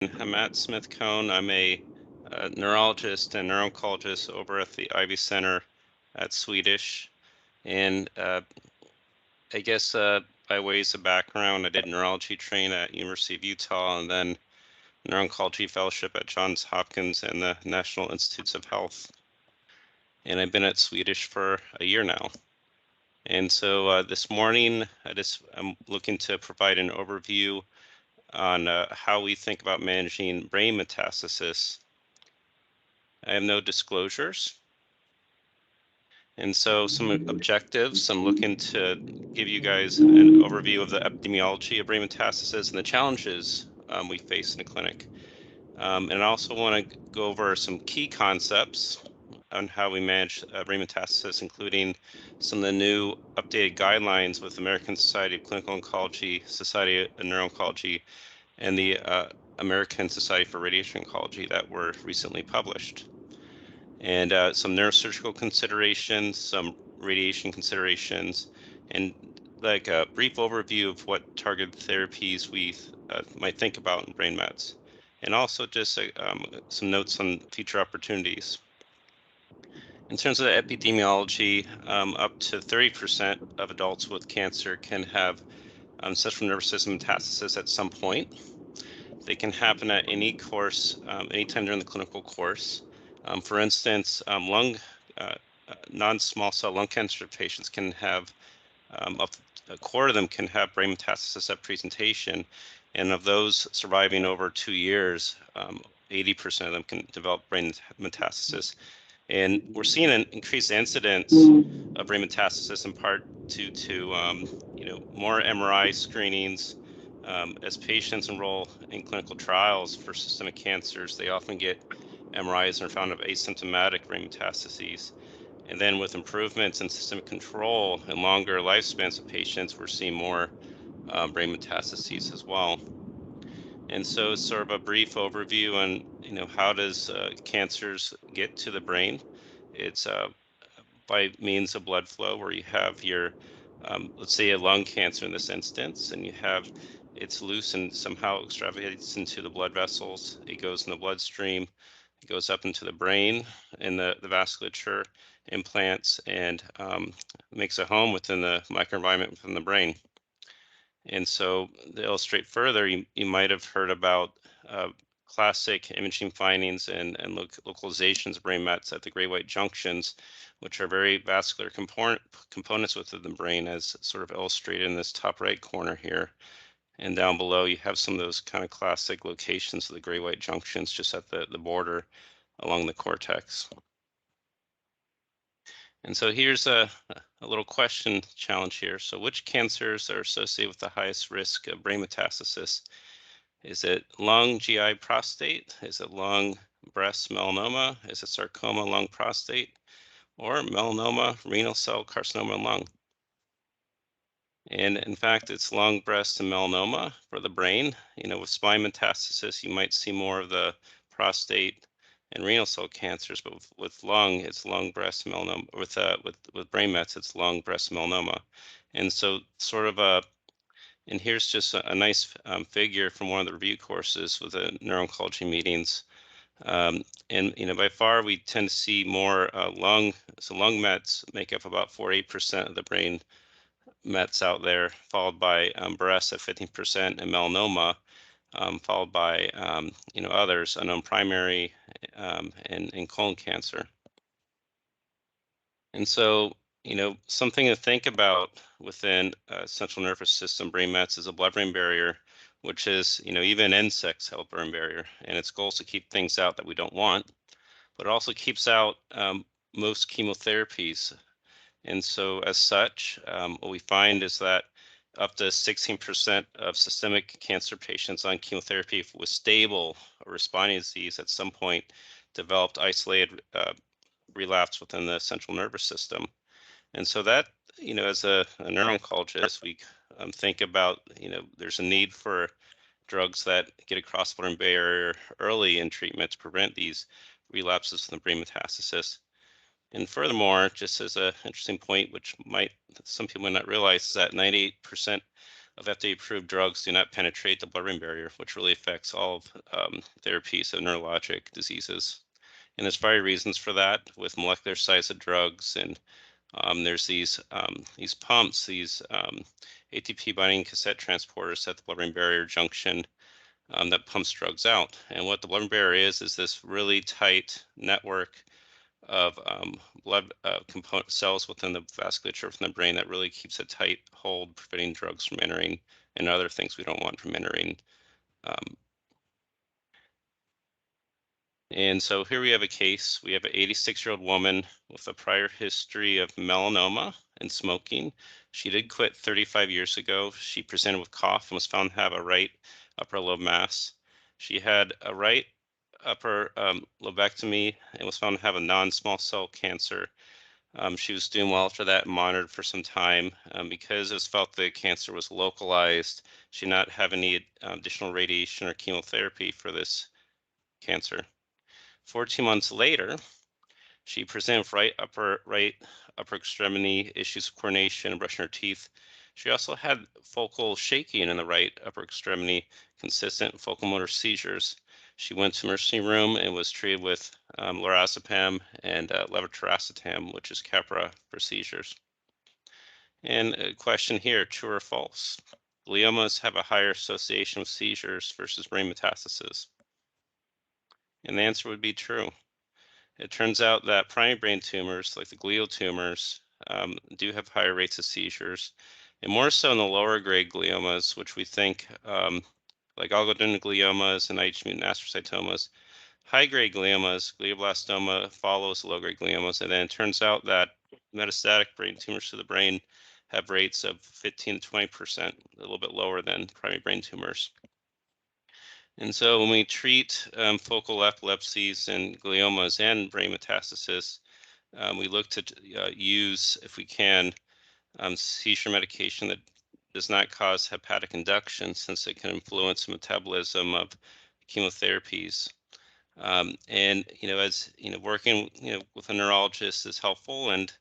I'm at Smith-Cohn. I'm a neurologist and neuro-oncologist over at the Ivy Center at Swedish. And I guess by ways of background, I did neurology train at University of Utah and then neuro-oncology fellowship at Johns Hopkins and the National Institutes of Health. And I've been at Swedish for a year now. And so this morning, I'm looking to provide an overview on how we think about managing brain metastasis. I have no disclosures. And so some objectives, I'm looking to give you guys an overview of the epidemiology of brain metastasis and the challenges we face in the clinic. And I also want to go over some key concepts on how we manage brain metastasis, including some of the new updated guidelines with American Society of Clinical Oncology, Society of Neuro-Oncology, and the American Society for Radiation Oncology that were recently published. And some neurosurgical considerations, some radiation considerations, and like a brief overview of what targeted therapies we might think about in brain mets. And also just some notes on future opportunities. In terms of the epidemiology, up to 30% of adults with cancer can have central nervous system metastasis at some point. They can happen at any course, anytime during the clinical course. For instance, non-small cell lung cancer patients can have, up a quarter of them can have brain metastasis at presentation. And of those surviving over 2 years, 80% of them can develop brain metastasis. And we're seeing an increased incidence of brain metastasis in part due to more MRI screenings. As patients enroll in clinical trials for systemic cancers, they often get MRIs and are found of asymptomatic brain metastases. And then with improvements in systemic control and longer lifespans of patients, we're seeing more brain metastases as well. And so sort of a brief overview on, how does cancers get to the brain? It's by means of blood flow where you have your, let's say a lung cancer in this instance, and you have it's loose and somehow extravagates into the blood vessels. It goes in the bloodstream, it goes up into the brain and the vasculature, implants, and makes a home within the microenvironment within the brain. And so to illustrate further, you might have heard about classic imaging findings and localizations of brain mets at the gray white junctions, which are very vascular components within the brain, as sort of illustrated in this top right corner here. And down below, you have some of those kind of classic locations of the gray white junctions just at the border along the cortex. And so here's a little question challenge here. So which cancers are associated with the highest risk of brain metastasis? Is it lung, GI, prostate? Is it lung, breast, melanoma? Is it sarcoma, lung, prostate? Or melanoma, renal cell carcinoma, lung? And in fact, it's lung, breast, and melanoma for the brain. With spine metastasis, you might see more of the prostate and renal cell cancers, but with lung, it's lung, breast, melanoma. With brain mets, it's lung, breast, melanoma. And so sort of and here's just a nice figure from one of the review courses with the neuro-oncology meetings. And by far we tend to see more lung. So lung mets make up about 48% of the brain mets out there, followed by breast at 15% and melanoma, followed by others, unknown primary and colon cancer. And so something to think about within central nervous system brain mets is a blood-brain barrier, which is even insects have a blood-brain barrier, and its goal is to keep things out that we don't want, but it also keeps out most chemotherapies. And so as such, what we find is that up to 16% of systemic cancer patients on chemotherapy with stable or responding disease at some point developed isolated relapse within the central nervous system. And so that, as a neuro-oncologist, we think about, there's a need for drugs that get across the blood-brain barrier early in treatment to prevent these relapses from the brain metastasis. And furthermore, just as an interesting point, which some people might not realize, is that 98% of FDA-approved drugs do not penetrate the blood-brain barrier, which really affects all of therapies of neurologic diseases. And there's various reasons for that with molecular size of drugs, and there's these pumps, these ATP binding cassette transporters at the blood-brain barrier junction that pumps drugs out. And what the blood-brain barrier is this really tight network of blood component cells within the vasculature within the brain that really keeps a tight hold, preventing drugs from entering and other things we don't want from entering. Um, and so here we have a case. We have an 86-year-old woman with a prior history of melanoma and smoking. She did quit 35 years ago. She presented with cough and was found to have a right upper lobe mass. She had a right upper lobectomy and was found to have a non-small cell cancer. She was doing well after that, monitored for some time. Because it was felt the cancer was localized, she did not have any additional radiation or chemotherapy for this cancer. 14 months later, she presented with right upper extremity issues of coordination and brushing her teeth. She also had focal shaking in the right upper extremity, consistent focal motor seizures. She went to emergency room and was treated with lorazepam and levetiracetam, which is Keppra for seizures. And a question here, true or false? Gliomas have a higher association with seizures versus brain metastasis. And the answer would be true. It turns out that primary brain tumors, like the glial tumors, do have higher rates of seizures, and more so in the lower grade gliomas, which we think, like oligodendrogliomas and IgG mutant astrocytomas. High grade gliomas, glioblastoma follows low grade gliomas, and then it turns out that metastatic brain tumors to the brain have rates of 15 to 20%, a little bit lower than primary brain tumors. And so when we treat focal epilepsies and gliomas and brain metastasis, we look to use, if we can, seizure medication that does not cause hepatic induction, since it can influence the metabolism of chemotherapies. And as working with a neurologist is helpful, and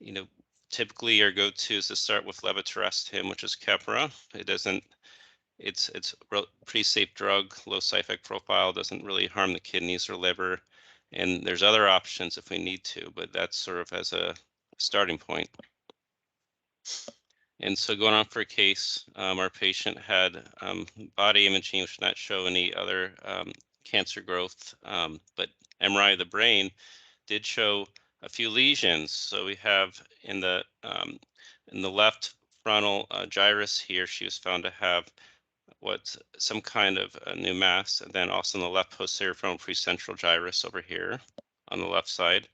you know, typically our go-to is to start with levetiracetam, which is Keppra. It doesn't it's a pretty safe drug, low side effect profile, doesn't really harm the kidneys or liver. And there's other options if we need to, but that's sort of as a starting point. And so going on for a case, our patient had body imaging which did not show any other cancer growth, but MRI of the brain did show a few lesions. So we have in the left frontal gyrus here, she was found to have what's some kind of a new mass, and then also in the left posterior frontal precentral gyrus over here on the left side.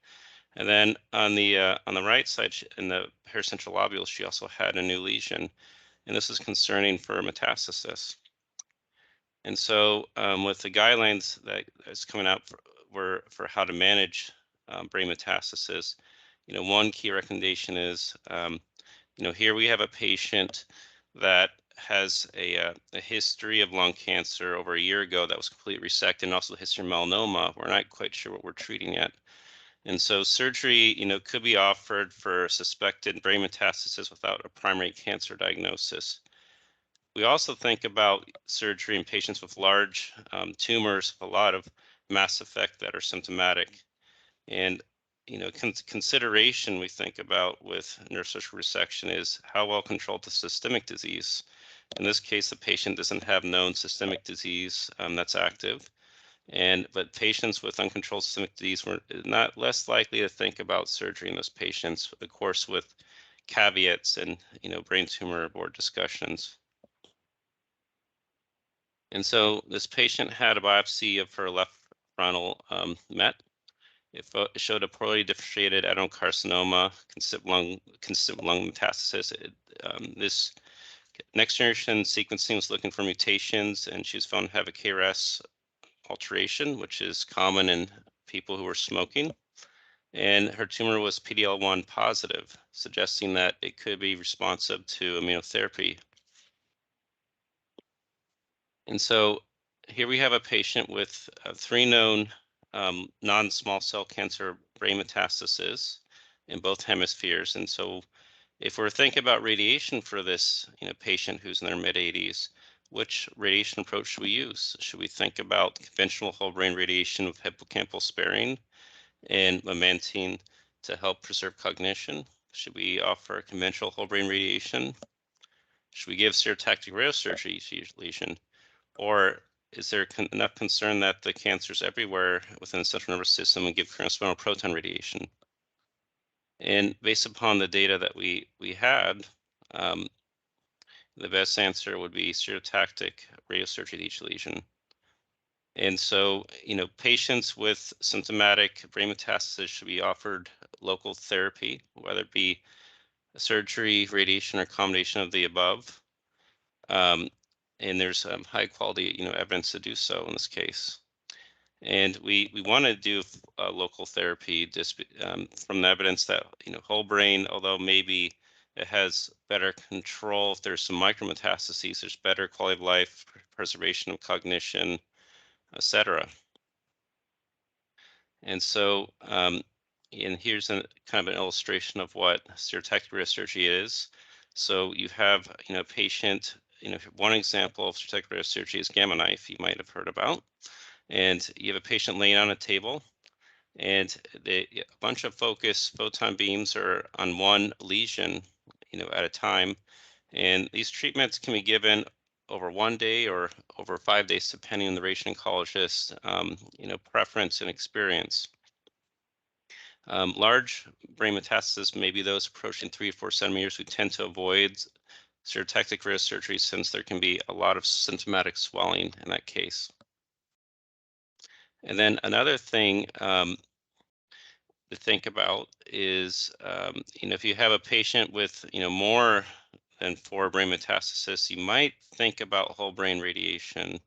And then on the right side, in the paracentral lobule, she also had a new lesion, and this is concerning for metastasis. And so with the guidelines that is coming out for how to manage brain metastasis, one key recommendation is, here we have a patient that has a history of lung cancer over a year ago that was completely resected, and also a history of melanoma. We're not quite sure what we're treating yet. And so surgery, could be offered for suspected brain metastasis without a primary cancer diagnosis. We also think about surgery in patients with large tumors, with a lot of mass effect that are symptomatic. And consideration we think about with neurosurgical resection is how well controlled the systemic disease. In this case, the patient doesn't have known systemic disease that's active. But patients with uncontrolled systemic disease were not less likely to think about surgery in those patients, of course, with caveats and brain tumor board discussions. And so this patient had a biopsy of her left frontal met. It showed a poorly differentiated adenocarcinoma, consistent lung metastasis. This next generation sequencing was looking for mutations, and she was found to have a KRAS alteration, which is common in people who are smoking. And her tumor was PD-L1 positive, suggesting that it could be responsive to immunotherapy. And so here we have a patient with 3 known non-small cell cancer brain metastases in both hemispheres. And so If we're thinking about radiation for this, patient who's in their mid 80s, which radiation approach should we use? Should we think about conventional whole brain radiation with hippocampal sparing and memantine to help preserve cognition? Should we offer conventional whole brain radiation? Should we give stereotactic radiosurgery to each lesion? Or is there enough concern that the cancer's everywhere within the central nervous system and give current spinal proton radiation? And based upon the data that we had, um, the best answer would be stereotactic radiosurgery to each lesion. And so, patients with symptomatic brain metastasis should be offered local therapy, whether it be surgery, radiation, or combination of the above. Um, and there's high quality, evidence to do so in this case. And we want to do local therapy just from the evidence that whole brain, although maybe it has better control if there's some micrometastases, there's better quality of life, preservation of cognition, etc. And so, and here's kind of an illustration of what stereotactic radiosurgery is. So you have, a patient, one example of stereotactic radiosurgery is gamma knife, you might have heard about. And you have a patient laying on a table, and a bunch of focus photon beams are on one lesion, at a time. And these treatments can be given over 1 day or over 5 days, depending on the radiation oncologist, preference and experience. Large brain metastasis, maybe those approaching 3 to 4 centimeters, we tend to avoid stereotactic radiosurgery since there can be a lot of symptomatic swelling in that case. And then another thing to think about is, if you have a patient with, more than 4 brain metastasis, you might think about whole brain radiation.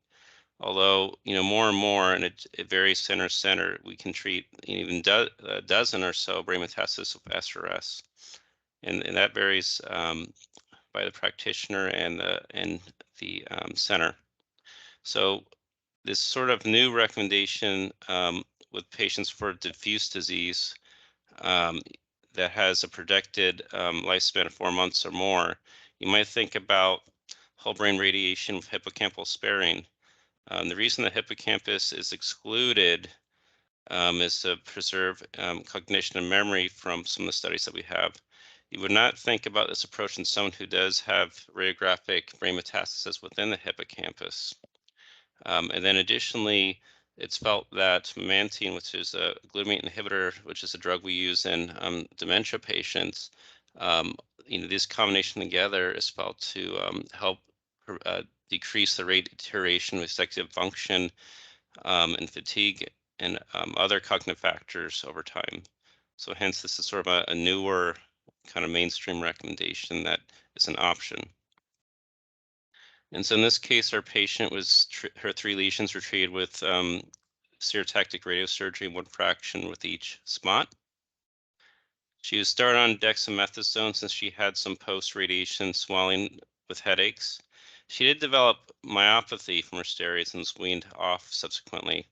Although, more and more, and it varies center to center, we can treat even a dozen or so brain metastasis with SRS. And that varies by the practitioner and the center. So this sort of new recommendation with patients for diffuse disease um, that has a projected lifespan of 4 months or more, you might think about whole brain radiation with hippocampal sparing. The reason the hippocampus is excluded is to preserve cognition and memory from some of the studies that we have. You would not think about this approach in someone who does have radiographic brain metastasis within the hippocampus. And then additionally, it's felt that memantine, which is a glutamate inhibitor, which is a drug we use in dementia patients, um, this combination together is felt to help decrease the rate of deterioration of executive function and fatigue and other cognitive factors over time. So hence, this is sort of a newer kind of mainstream recommendation that is an option. And so in this case, our patient was, her 3 lesions were treated with stereotactic radiosurgery, 1 fraction with each spot. She was started on dexamethasone since she had some post-radiation swelling with headaches. She did develop myopathy from her steroids and was weaned off subsequently.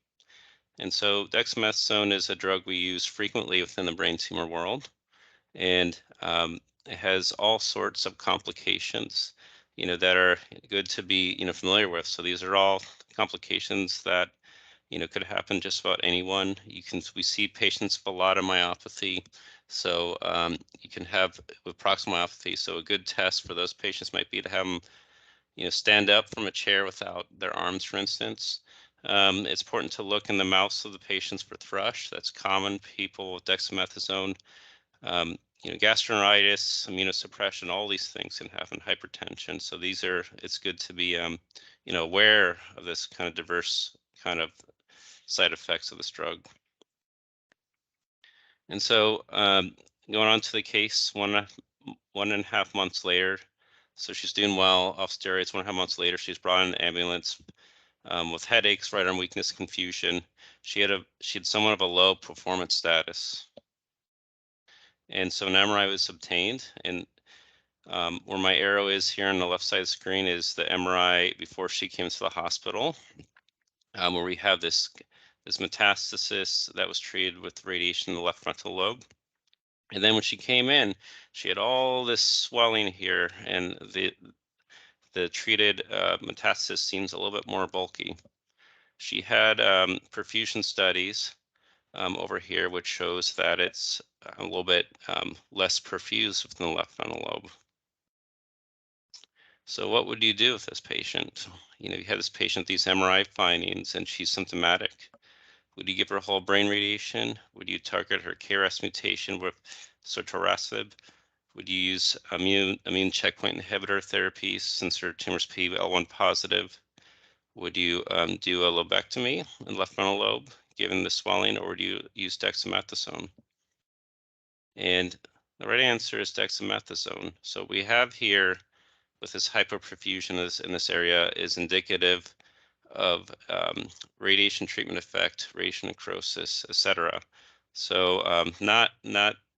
And so dexamethasone is a drug we use frequently within the brain tumor world, and it has all sorts of complications, that are good to be, familiar with. So these are all complications that, could happen just about anyone. We see patients with a lot of myopathy. So you can have with proximal myopathy. So a good test for those patients might be to have them, stand up from a chair without their arms, for instance. It's important to look in the mouths of the patients for thrush. That's common. People with dexamethasone, gastroenteritis, immunosuppression, all these things can happen, hypertension. So it's good to be, aware of this kind of diverse kind of side effects of this drug. And so going on to the case, 1.5 months later, so she's doing well off steroids. 1.5 months later, she's brought in an ambulance with headaches, right arm weakness, confusion. She had somewhat of a low performance status, and so an MRI was obtained. And where my arrow is here on the left side of the screen is the MRI before she came to the hospital, where we have this metastasis that was treated with radiation in the left frontal lobe. And then when she came in, she had all this swelling here, and the treated metastasis seems a little bit more bulky. She had perfusion studies over here, which shows that it's a little bit less perfused within the left frontal lobe. So what would you do with this patient? You had this patient, these MRI findings, and she's symptomatic. Would you give her whole brain radiation? Would you target her KRAS mutation with sotorasib? Would you use immune checkpoint inhibitor therapies since her tumor's PD-L1 positive? Would you do a lobectomy in the left frontal lobe given the swelling, or would you use dexamethasone? And the right answer is dexamethasone. So we have here with this hypoperfusion in this area is indicative of radiation treatment effect, radiation necrosis, etc. So not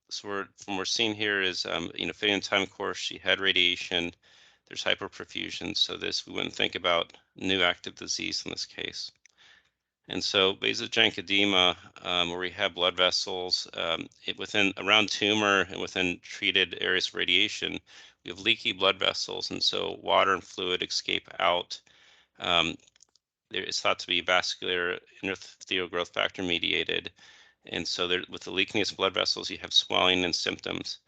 so from we're seeing here is fitting in time course she had radiation. There's hyperperfusion, so we wouldn't think about new active disease in this case. And so vasogenic edema, where we have blood vessels within around tumor and within treated areas of radiation, we have leaky blood vessels, and so water and fluid escape out. Um, there is thought to be vascular endothelial growth factor mediated, and so with the leakiness of blood vessels, you have swelling and symptoms.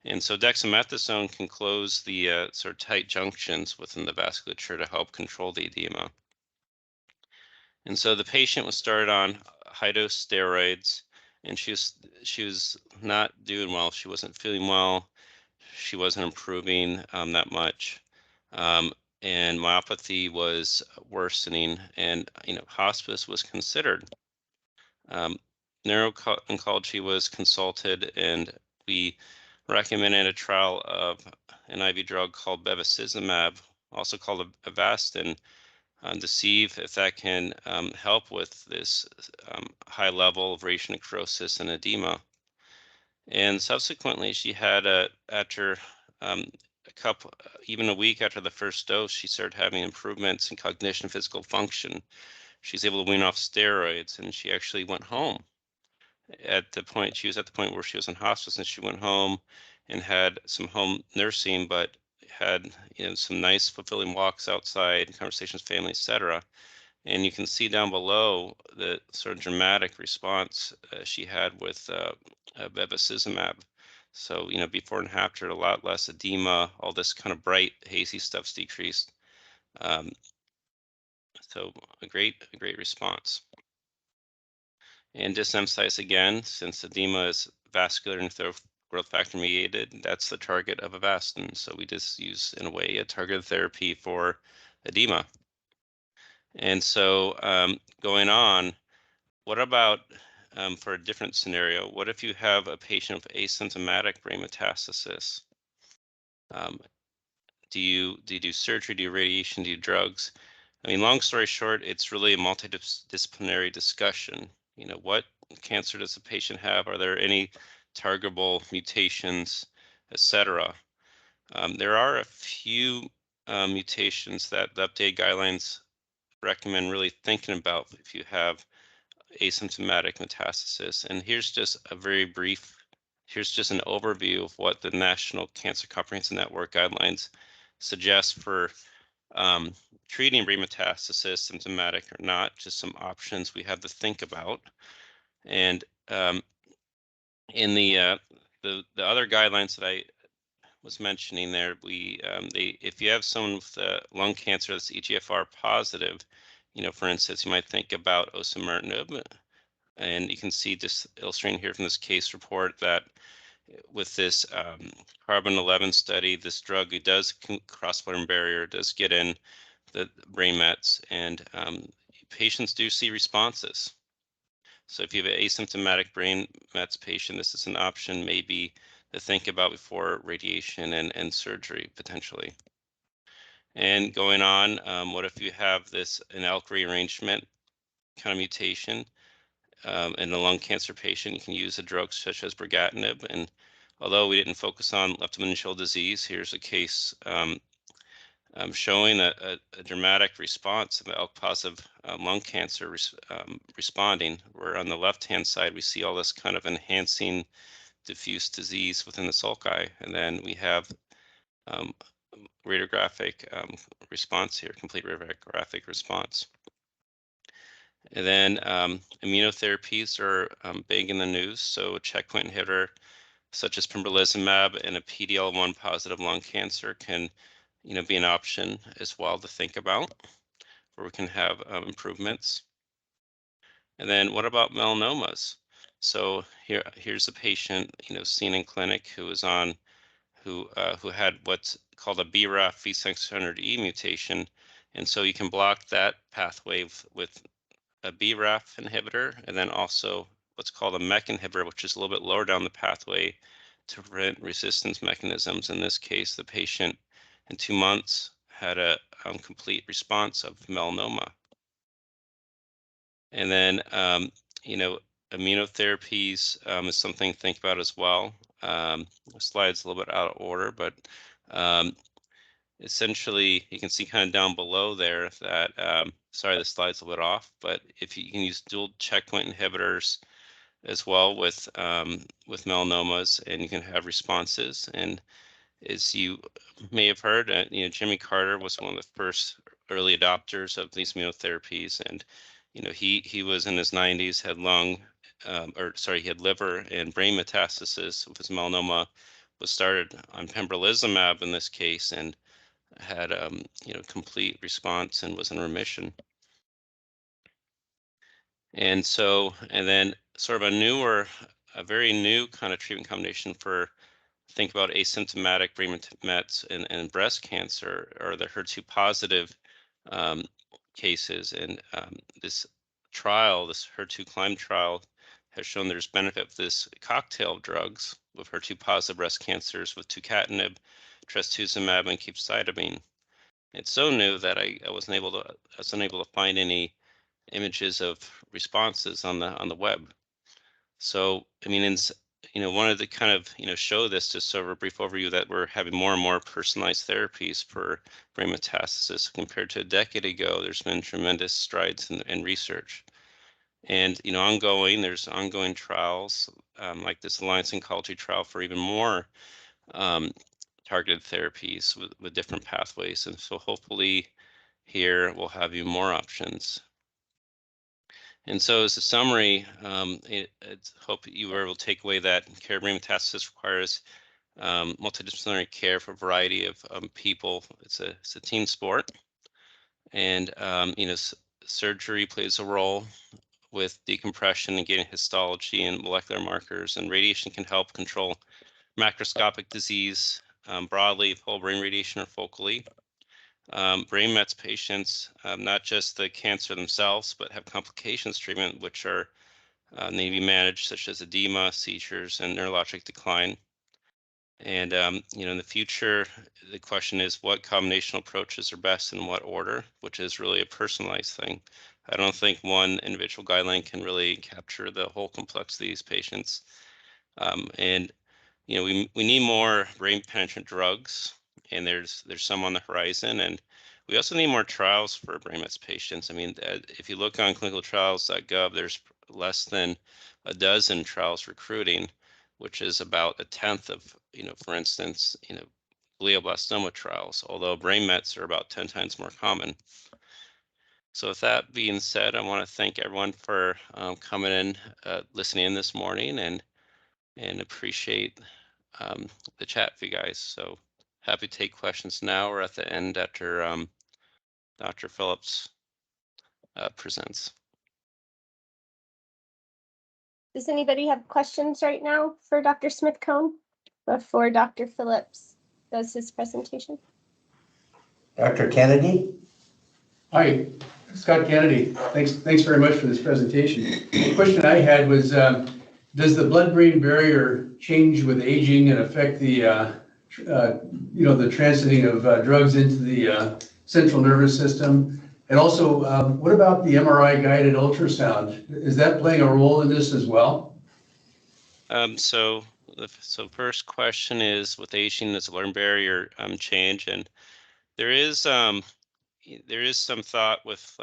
And so dexamethasone can close the sort of tight junctions within the vasculature to help control the edema. And so the patient was started on high dose steroids, and she was not doing well. She wasn't feeling well. She wasn't improving that much, um, and myopathy was worsening. And hospice was considered. Um, Neuro-oncology was consulted, and we recommended a trial of an IV drug called bevacizumab, also called Avastin, to see if that can help with this high level of radiation necrosis and edema. And subsequently, she had after a couple, even a week after the first dose, she started having improvements in cognition, physical function. She's able to wean off steroids, and she actually went home. She was at the point where she was in hospice, and she went home and had some home nursing, but had some nice fulfilling walks outside, conversations with family, etc. And you can see down below the sort of dramatic response she had with bevacizumab. So, before and after, a lot less edema, all this kind of bright, hazy stuff's decreased. Um, so a great response. And just emphasize again, since edema is vascular and growth factor mediated, that's the target of Avastin. So we just use, in a way, a targeted therapy for edema. And so going on, what about for a different scenario? What if you have a patient with asymptomatic brain metastasis? Um, do you do surgery? Do you radiation? Do you drugs? I mean, long story short, it's really a multidisciplinary discussion. What cancer does the patient have? Are there any targetable mutations, etc.? There are a few mutations that the updated guidelines recommend really thinking about if you have asymptomatic metastasis. And here's just here's just an overview of what the National Cancer Comprehensive Network guidelines suggest for um, treating brain metastasis, symptomatic or not, just some options we have to think about. And in the other guidelines that I was mentioning there, if you have someone with lung cancer that's EGFR positive, for instance, you might think about osimertinib. And you can see just illustrating here from this case report that with this carbon 11 study, this drug, it does cross blood barrier, does get in the brain mets, and patients do see responses. So if you have an asymptomatic brain mets patient, this is an option maybe to think about before radiation and surgery potentially. And going on, what if you have an ALK rearrangement kind of mutation? In a lung cancer patient, you can use a drug such as brigatinib. And although we didn't focus on leptomeningeal disease, here's a case showing a dramatic response of ALK positive lung cancer responding, where on the left-hand side, we see all this kind of enhancing diffuse disease within the sulci. And then we have radiographic response here, complete radiographic response. And then immunotherapies are big in the news. So a checkpoint inhibitor such as pembrolizumab and a PD-L1 positive lung cancer can, be an option as well to think about, where we can have improvements. And then what about melanomas? So here's a patient, seen in clinic who was on, who had what's called a BRAF V600E mutation, and so you can block that pathway with a BRAF inhibitor, and then also what's called a MEK inhibitor, which is a little bit lower down the pathway to prevent resistance mechanisms. In this case, the patient in 2 months had a complete response of melanoma. And then, immunotherapies is something to think about as well. The slide's a little bit out of order, but essentially you can see kind of down below there that, sorry, the slide's a little bit off, but if you can use dual checkpoint inhibitors as well with melanomas, and you can have responses. And as you may have heard, Jimmy Carter was one of the first early adopters of these immunotherapies, and he was in his 90s, had he had liver and brain metastasis with his melanoma, was started on pembrolizumab in this case, and had complete response and was in remission. And then sort of a very new kind of treatment combination for, think about asymptomatic brain mets and breast cancer, or the HER2 positive cases. And this HER2 CLIMB trial, has shown there's benefit of this cocktail of drugs with HER2 positive breast cancers with tucatinib, trastuzumab, and capecitabine. It's so new that I was unable to find any images of responses on the web. So, I mean, wanted to kind of, show this, just sort of a brief overview, that we're having more and more personalized therapies for brain metastasis. Compared to a decade ago, there's been tremendous strides in research. And, there's ongoing trials like this Alliance Oncology trial for even more targeted therapies with different pathways. And so hopefully here we'll have you more options. And so as a summary, I hope you were able to take away that care of brain metastasis requires multidisciplinary care for a variety of people. It's a team sport. And, surgery plays a role with decompression and getting histology and molecular markers, and radiation can help control macroscopic disease broadly, whole brain radiation or focally. Brain mets patients, not just the cancer themselves, but have complications treatment, which are need to be managed, such as edema, seizures, and neurologic decline. And in the future, the question is, what combination approaches are best in what order, which is really a personalized thing. I don't think one individual guideline can really capture the whole complexity of these patients. And we need more brain penetrant drugs, and there's some on the horizon. And we also need more trials for brain mets patients. I mean, if you look on clinicaltrials.gov, there's less than a dozen trials recruiting, which is about a tenth of, for instance, glioblastoma trials, although brain mets are about 10 times more common. So with that being said, I want to thank everyone for coming in, listening in this morning, and appreciate the chat for you guys. So happy to take questions now or at the end after Dr. Phillips presents. Does anybody have questions right now for Dr. Smith-Cohn before Dr. Phillips does his presentation? Dr. Kennedy? Hi, Scott Kennedy. Thanks very much for this presentation. The question I had was, does the blood-brain barrier change with aging and affect the, the transiting of drugs into the central nervous system? And also, what about the MRI-guided ultrasound? Is that playing a role in this as well? So first question is, with aging, does the blood-brain barrier change? And there is some thought with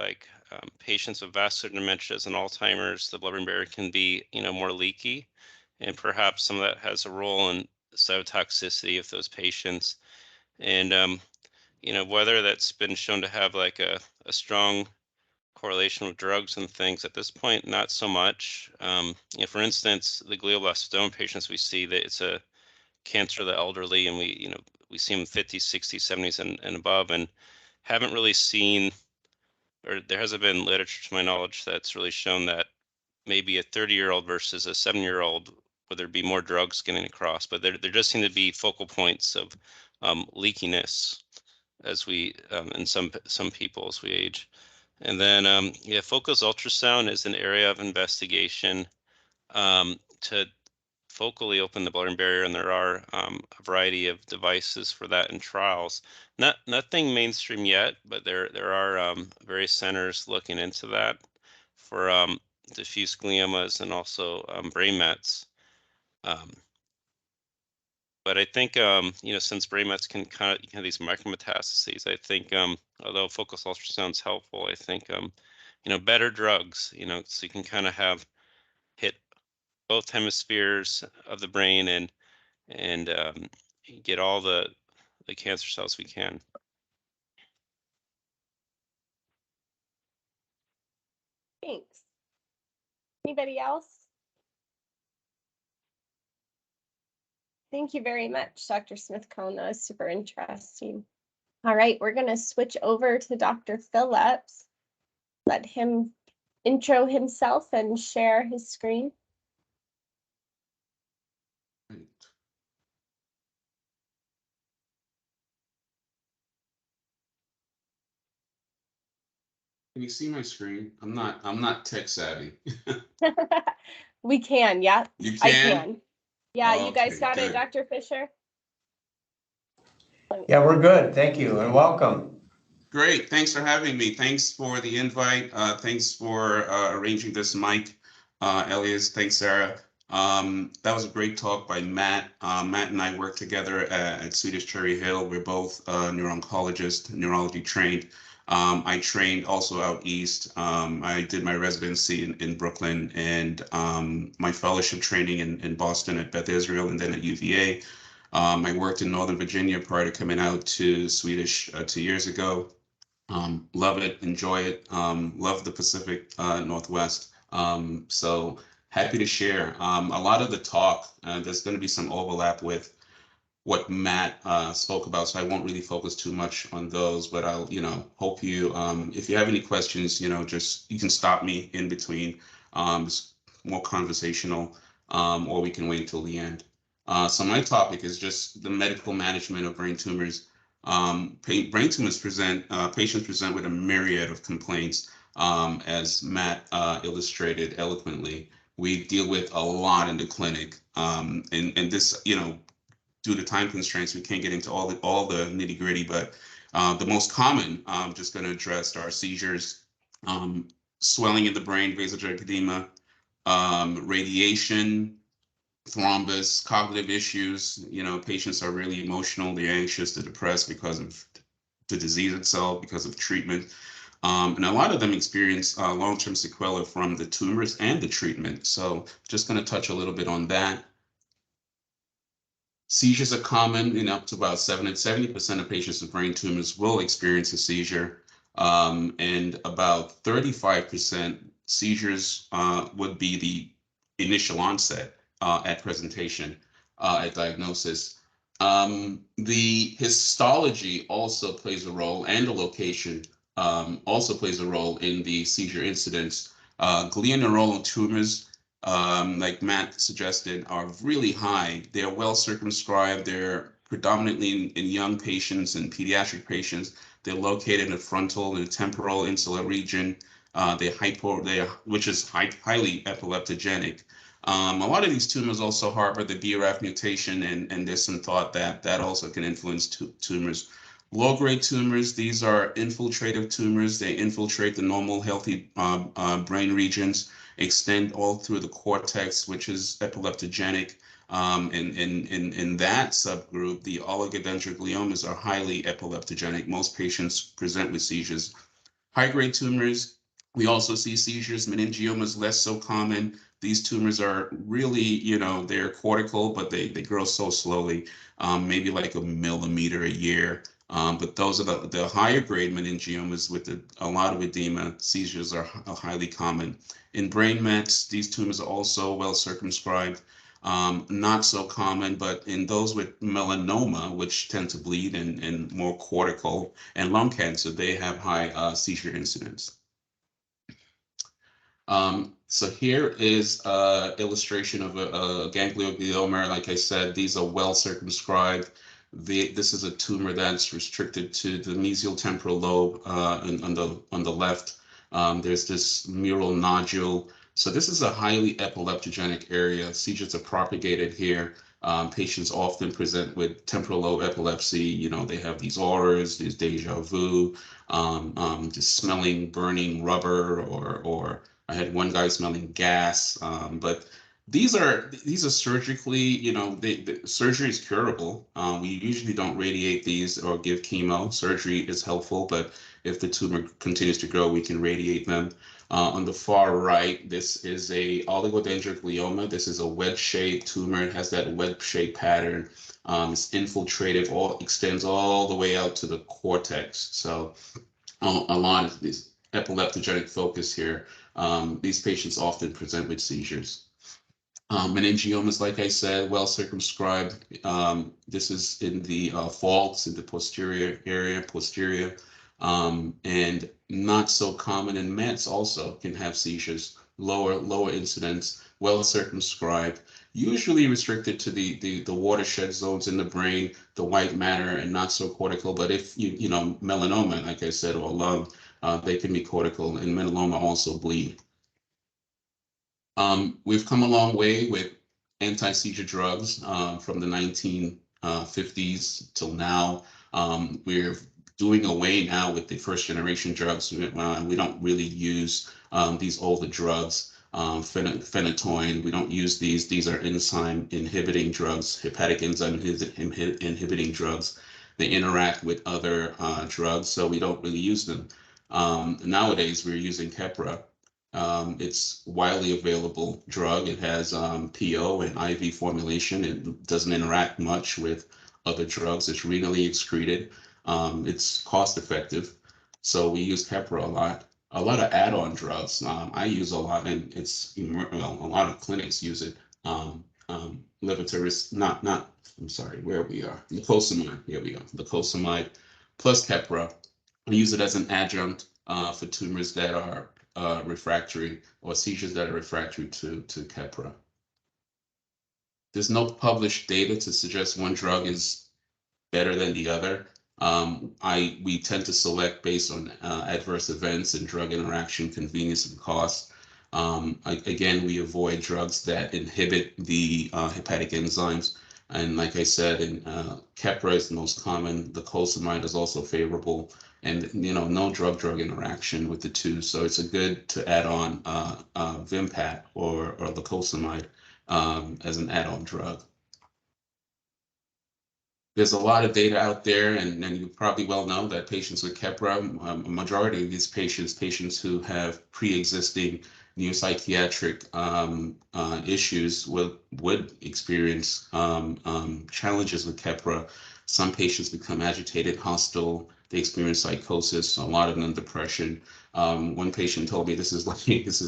patients with vascular dementias and Alzheimer's, the blood-brain barrier can be more leaky, and perhaps some of that has a role in cytotoxicity of those patients. And whether that's been shown to have like a strong correlation with drugs and things at this point, not so much. For instance, the glioblastoma patients, we see that it's a cancer of the elderly, and we see them 50s, 60s, 70s, and above, and haven't really seen, or there hasn't been literature to my knowledge that's really shown that maybe a 30-year-old versus a 7-year-old, would there be more drugs getting across. But there does seem to be focal points of leakiness as we in some people as we age. And then focused ultrasound is an area of investigation to focally open the blood-brain barrier, and there are a variety of devices for that in trials. Nothing mainstream yet, but there are various centers looking into that for diffuse gliomas and also brain mets. But I think since brain mets can kind of have these micrometastases, I think although focused ultrasound's helpful, I think better drugs, so you can kind of hit both hemispheres of the brain and get all the cancer cells we can. Thanks. Anybody else? Thank you very much, Dr. Smith-Cohn. That was super interesting. All right, we're going to switch over to Dr. Phillips. Let him intro himself and share his screen. Can you see my screen? I'm not tech savvy. We can, yeah. You I can? can. Yeah, you guys Okay, got it, good. Dr. Fisher? Yeah, we're good. Thank you and welcome. Great. Thanks for having me. Thanks for the invite. Thanks for arranging this, Mike, Elias. Thanks, Sarah. That was a great talk by Matt. Matt and I work together at Swedish Cherry Hill. We're both neuro-oncologists, neurology trained. I trained also out east. I did my residency in Brooklyn and my fellowship training in Boston at Beth Israel and then at UVA. I worked in Northern Virginia prior to coming out to Swedish 2 years ago. Love it, enjoy it, love the Pacific Northwest. So happy to share. A lot of the talk, there's going to be some overlap with what Matt spoke about, so I won't really focus too much on those, but I'll, hope you, if you have any questions, just, you can stop me in between. It's more conversational, or we can wait until the end. So my topic is just the medical management of brain tumors. Brain tumors patients present with a myriad of complaints, as Matt illustrated eloquently. We deal with a lot in the clinic, and this, due to time constraints, we can't get into all the nitty gritty, but the most common, I'm just going to address, are seizures, swelling in the brain, vasovagal edema, radiation, thrombus, cognitive issues. Patients are really emotional, they're anxious, they're depressed because of the disease itself, because of treatment. And a lot of them experience long-term sequelae from the tumors and the treatment. So just going to touch a little bit on that. Seizures are common in up to about 70% of patients with brain tumors will experience a seizure, and about 35% seizures would be the initial onset at presentation, at diagnosis. The histology also plays a role, and the location also plays a role in the seizure incidence. Glioneuronal tumors, like Matt suggested, are really high. They're well circumscribed. They're predominantly in young patients and pediatric patients. They're located in the frontal and temporal insula region. Which is highly epileptogenic. A lot of these tumors also harbor the BRAF mutation, and there's some thought that also can influence tumors. Low-grade tumors, these are infiltrative tumors. They infiltrate the normal healthy brain regions, extend all through the cortex, which is epileptogenic. In that subgroup, the oligodendrogliomas are highly epileptogenic. Most patients present with seizures. High-grade tumors, We also see seizures. Meningiomas less so common. These tumors are really, they're cortical, but they grow so slowly, maybe like a millimeter a year. But those are the higher grade meningiomas with a lot of edema. Seizures are highly common. In brain mets, these tumors are also well circumscribed. Not so common, but in those with melanoma, which tend to bleed and more cortical, and lung cancer, they have high seizure incidence. So here is an illustration of a ganglioglioma. Like I said, these are well circumscribed. This is a tumor that's restricted to the mesial temporal lobe on the left. There's this mural nodule. So this is a highly epileptogenic area. Seizures are propagated here. Patients often present with temporal lobe epilepsy. They have these auras, these deja vu, just smelling burning rubber, or I had one guy smelling gas. But these are surgically, the surgery is curable. We usually don't radiate these or give chemo. Surgery is helpful, but if the tumor continues to grow, we can radiate them. On the far right, this is a oligodendroglioma. This is a wedge-shaped tumor. It has that wedge-shaped pattern. It's infiltrative, extends all the way out to the cortex. So a lot of this epileptogenic focus here. These patients often present with seizures. Meningiomas, like I said, well circumscribed. This is in the falx, in the posterior area, and not so common. And mets also can have seizures, lower incidence, well circumscribed, usually restricted to the watershed zones in the brain, the white matter, and not so cortical. But if melanoma, like I said, or lung, they can be cortical, and melanoma also bleed. We've come a long way with anti-seizure drugs from the 1950s till now. We're doing away now with the first generation drugs. We don't really use these older drugs, phenytoin. We don't use these. These are enzyme inhibiting drugs, hepatic enzyme inhibiting drugs. They interact with other drugs, so we don't really use them. Nowadays, we're using Keppra. It's widely available drug. It has PO and IV formulation. It doesn't interact much with other drugs. It's renally excreted. It's cost effective. So we use Keppra a lot. A lot of add-on drugs. I use a lot, and a lot of clinics use it. Levotiris, I'm sorry, where we are. Lacosamide, here we go. Lacosamide plus Keppra. We use it as an adjunct for tumors that are refractory, or seizures that are refractory to Keppra. There's no published data to suggest one drug is better than the other. We tend to select based on adverse events and drug interaction, convenience, and cost. Again, we avoid drugs that inhibit the hepatic enzymes. And like I said, Keppra is the most common. The lacosamide is also favorable, and no drug-drug interaction with the two. So it's a good to add on Vimpat or lacosamide as an add-on drug. There's a lot of data out there, and you probably well know that patients with Keppra, a majority of these patients who have pre-existing neuropsychiatric issues would experience challenges with Keppra. Some patients become agitated, hostile. They experience psychosis. A lot of them depression. One patient told me this is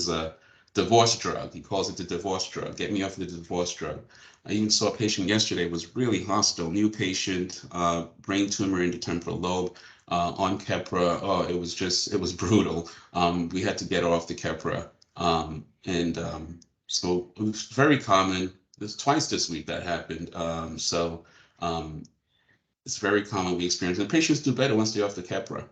a divorce drug. He calls it the divorce drug. Get me off the divorce drug. I even saw a patient yesterday, was really hostile, new patient, brain tumor in the temporal lobe, on Keppra. Oh, it was brutal. We had to get off the Keppra. So it was very common. There's twice this week that happened. It's very common we experience, and patients do better once they're off the Keppra.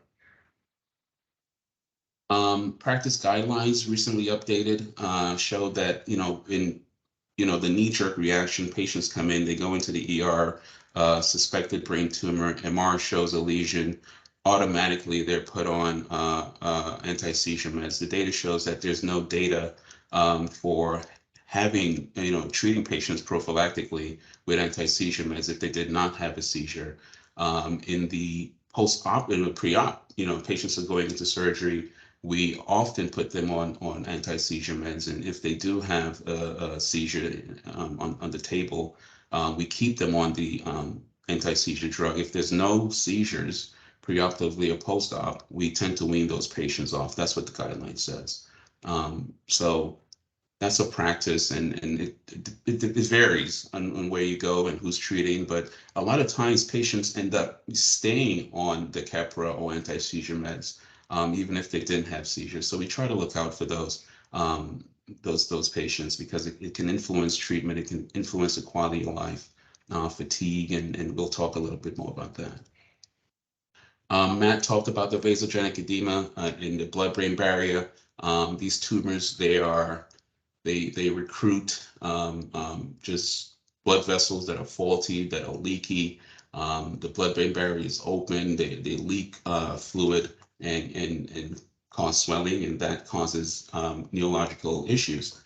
Practice guidelines recently updated show that, the knee-jerk reaction, patients come in, they go into the ER, suspected brain tumor, MR shows a lesion, automatically they're put on anti-seizure meds. The data shows that there's no data for having, treating patients prophylactically with anti-seizure meds if they did not have a seizure. In the post-op, in the pre-op, patients are going into surgery we often put them on anti-seizure meds. And if they do have a seizure on the table, we keep them on the anti-seizure drug. If there's no seizures preoperatively or post-op, we tend to wean those patients off. That's what the guideline says. So that's a practice, and it varies on where you go and who's treating, but a lot of times patients end up staying on the Keppra or anti-seizure meds, even if they didn't have seizures. So we try to look out for those patients, because it can influence treatment, it can influence the quality of life, fatigue, and we'll talk a little bit more about that. Matt talked about the vasogenic edema in the blood-brain barrier. These tumors, they recruit just blood vessels that are faulty, that are leaky. The blood-brain barrier is open, they leak fluid and cause swelling, and that causes neurological issues.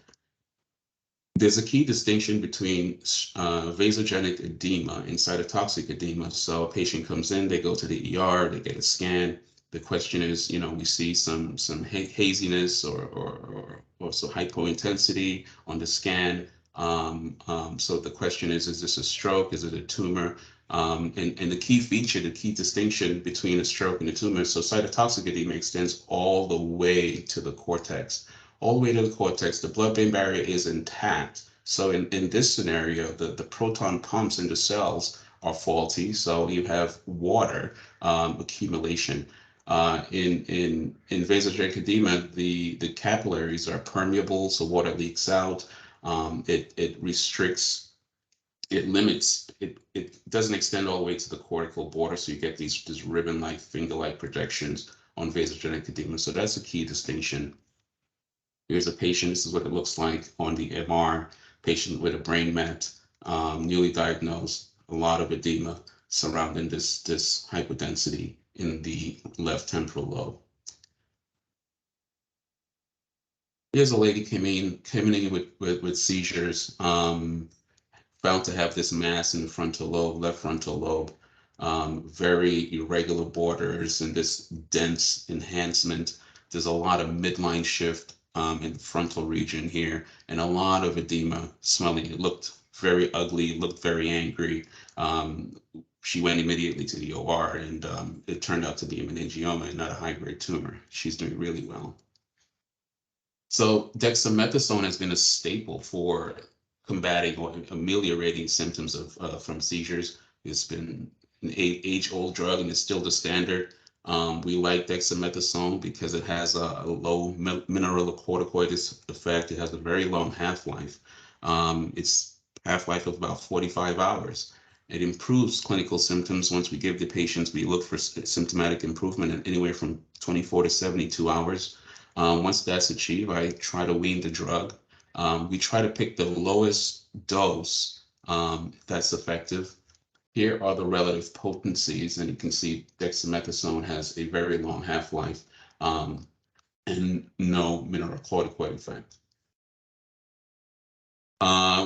There's a key distinction between vasogenic edema and cytotoxic edema. So a patient comes in, they go to the ER, they get a scan. The question is, we see some haziness or some hypointensity on the scan. So the question is this a stroke? Is it a tumor? And the key feature, the key distinction between a stroke and a tumor, so cytotoxic edema extends all the way to the cortex. All the way to the cortex, the blood-brain barrier is intact. So in this scenario, the proton pumps in the cells are faulty. So you have water accumulation. In vasogenic edema, the capillaries are permeable, so water leaks out. It restricts, it limits, it doesn't extend all the way to the cortical border, so you get these ribbon-like, finger-like projections on vasogenic edema. So that's a key distinction. Here's a patient, this is what it looks like on the MR, patient with a brain met, newly diagnosed, a lot of edema surrounding this hypodensity in the left temporal lobe. Here's a lady came in with seizures, found to have this mass in the frontal lobe, left frontal lobe, very irregular borders and this dense enhancement. There's a lot of midline shift in the frontal region here, and a lot of edema, swelling. It looked very ugly, looked very angry. She went immediately to the OR, and it turned out to be a meningioma and not a high-grade tumor. She's doing really well. So dexamethasone has been a staple for combating or ameliorating symptoms from seizures. It's been an age-old drug, and it's still the standard. We like dexamethasone because it has a low mineralocorticoid effect. It has a very long half-life. It's half-life of about 45 hours. It improves clinical symptoms. Once we give the patients, we look for symptomatic improvement in anywhere from 24 to 72 hours. Once that's achieved, I try to wean the drug. We try to pick the lowest dose that's effective. Here are the relative potencies, and you can see dexamethasone has a very long half-life and no mineralocorticoid effect.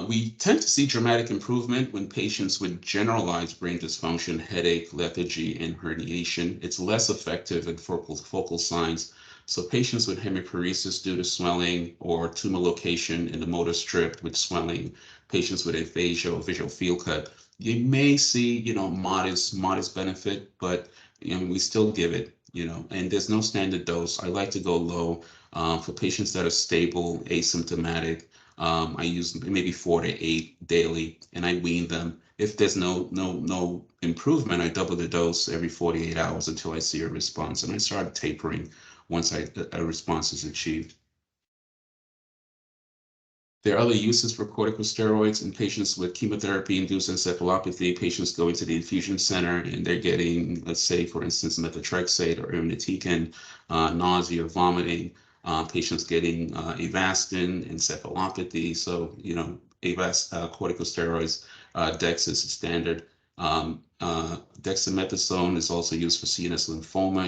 We tend to see dramatic improvement when patients with generalized brain dysfunction, headache, lethargy, and herniation. It's less effective in focal signs. So patients with hemiparesis due to swelling or tumor location in the motor strip with swelling, patients with aphasia or visual field cut, you may see, modest benefit, but we still give it, and there's no standard dose. I like to go low for patients that are stable, asymptomatic. I use maybe 4 to 8 daily, and I wean them. If there's no improvement, I double the dose every 48 hours until I see a response, and I start tapering once a response is achieved. There are other uses for corticosteroids in patients with chemotherapy-induced encephalopathy. Patients go into the infusion center and they're getting, let's say, for instance, methotrexate or irinotecan, nausea, vomiting. Patients getting Avastin, encephalopathy. So, corticosteroids, Dex is standard. Dexamethasone is also used for CNS lymphoma.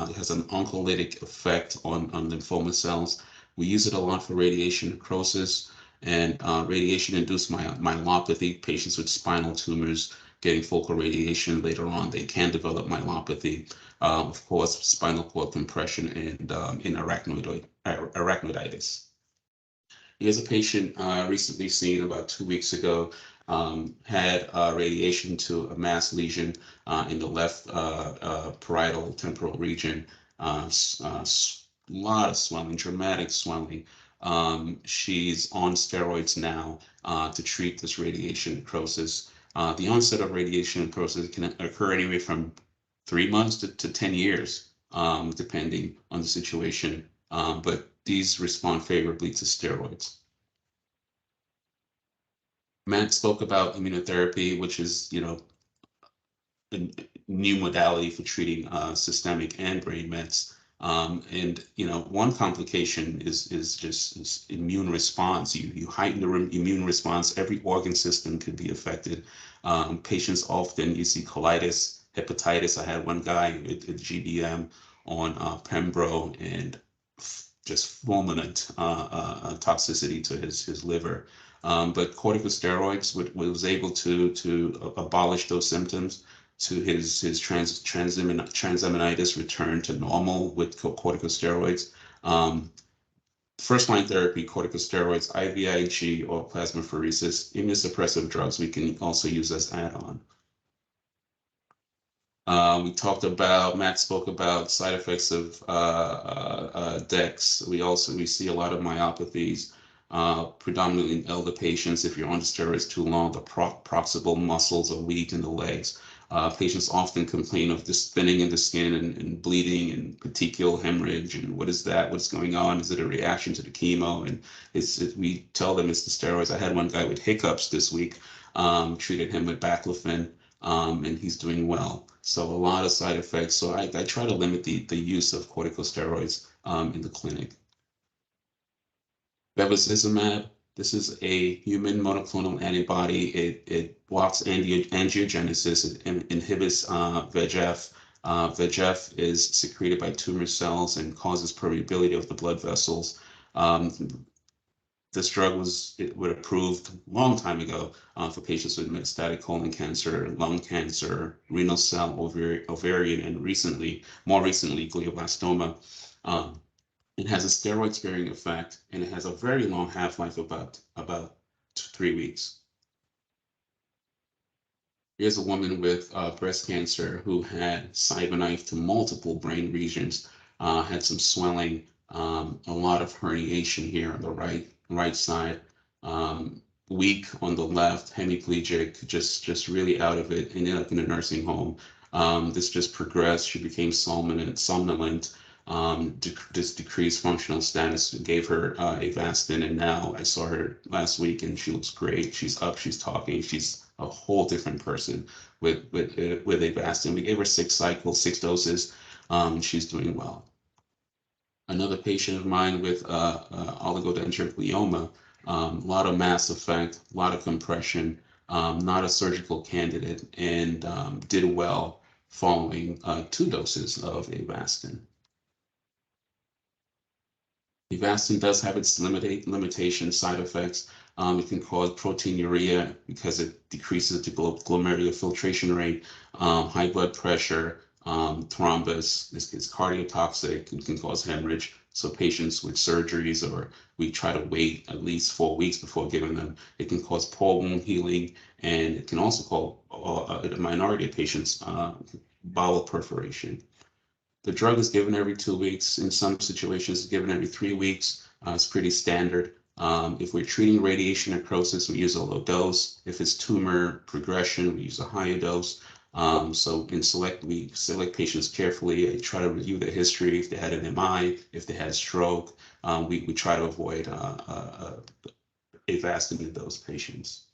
It has an oncolytic effect on lymphoma cells. We use it a lot for radiation necrosis and radiation-induced myelopathy, patients with spinal tumors. getting focal radiation later on, they can develop myelopathy, of course, spinal cord compression, and in arachnoiditis. Here's a patient recently seen about 2 weeks ago, had radiation to a mass lesion in the left parietal temporal region, lot of swelling, dramatic swelling. She's on steroids now to treat this radiation necrosis. The onset of radiation necrosis can occur anywhere from 3 months to 10 years, depending on the situation. But these respond favorably to steroids. Matt spoke about immunotherapy, which is, a new modality for treating systemic and brain mets. And one complication is just immune response. You heighten the immune response. Every organ system could be affected. Patients often, you see colitis, hepatitis. I had one guy with GBM on Pembro and just fulminant toxicity to his liver. But corticosteroids was able to abolish those symptoms, to his transaminitis return to normal with corticosteroids. First line therapy, corticosteroids, IVIG, or plasmapheresis, immunosuppressive drugs we can also use as add-on. Matt spoke about side effects of DEX. We see a lot of myopathies, predominantly in elder patients. If you're on the steroids too long, the proximal muscles are weak in the legs. Patients often complain of this thinning in the skin and bleeding and petechial hemorrhage. And what is that? What's going on? Is it a reaction to the chemo? And we tell them it's the steroids. I had one guy with hiccups this week, treated him with baclofen, and he's doing well. So a lot of side effects. So I try to limit the use of corticosteroids in the clinic. Bevacizumab, this is a human monoclonal antibody. It blocks angiogenesis. It inhibits VEGF. VEGF is secreted by tumor cells and causes permeability of the blood vessels. This drug was approved a long time ago for patients with metastatic colon cancer, lung cancer, renal cell, ovarian, and more recently, glioblastoma. It has a steroid-sparing effect, and it has a very long half-life, about 3 weeks. Here's a woman with breast cancer who had cyberknife to multiple brain regions, had some swelling, a lot of herniation here on the right side, weak on the left, hemiplegic, just really out of it, ended up in a nursing home. This just progressed. She became somnolent. This decreased functional status, gave her Avastin, and now I saw her last week and she looks great. She's up, she's talking, she's a whole different person with Avastin. We gave her 6 cycles, 6 doses. She's doing well. Another patient of mine with oligodendritic glioma, a lot of mass effect, a lot of compression, not a surgical candidate, and did well following 2 doses of Avastin. Avastin does have its limitations, side effects. It can cause proteinuria because it decreases the glomerular filtration rate, high blood pressure, thrombus. It's cardiotoxic. It can cause hemorrhage. So patients with surgeries, or we try to wait at least 4 weeks before giving them. It can cause poor wound healing, and it can also cause a minority of patients bowel perforation. The drug is given every 2 weeks. In some situations, it's given every 3 weeks. It's pretty standard. If we're treating radiation necrosis, we use a low dose. If it's tumor progression, we use a higher dose. So we select patients carefully. I try to review their history. If they had an MI, if they had a stroke, we try to avoid Avastin in those patients.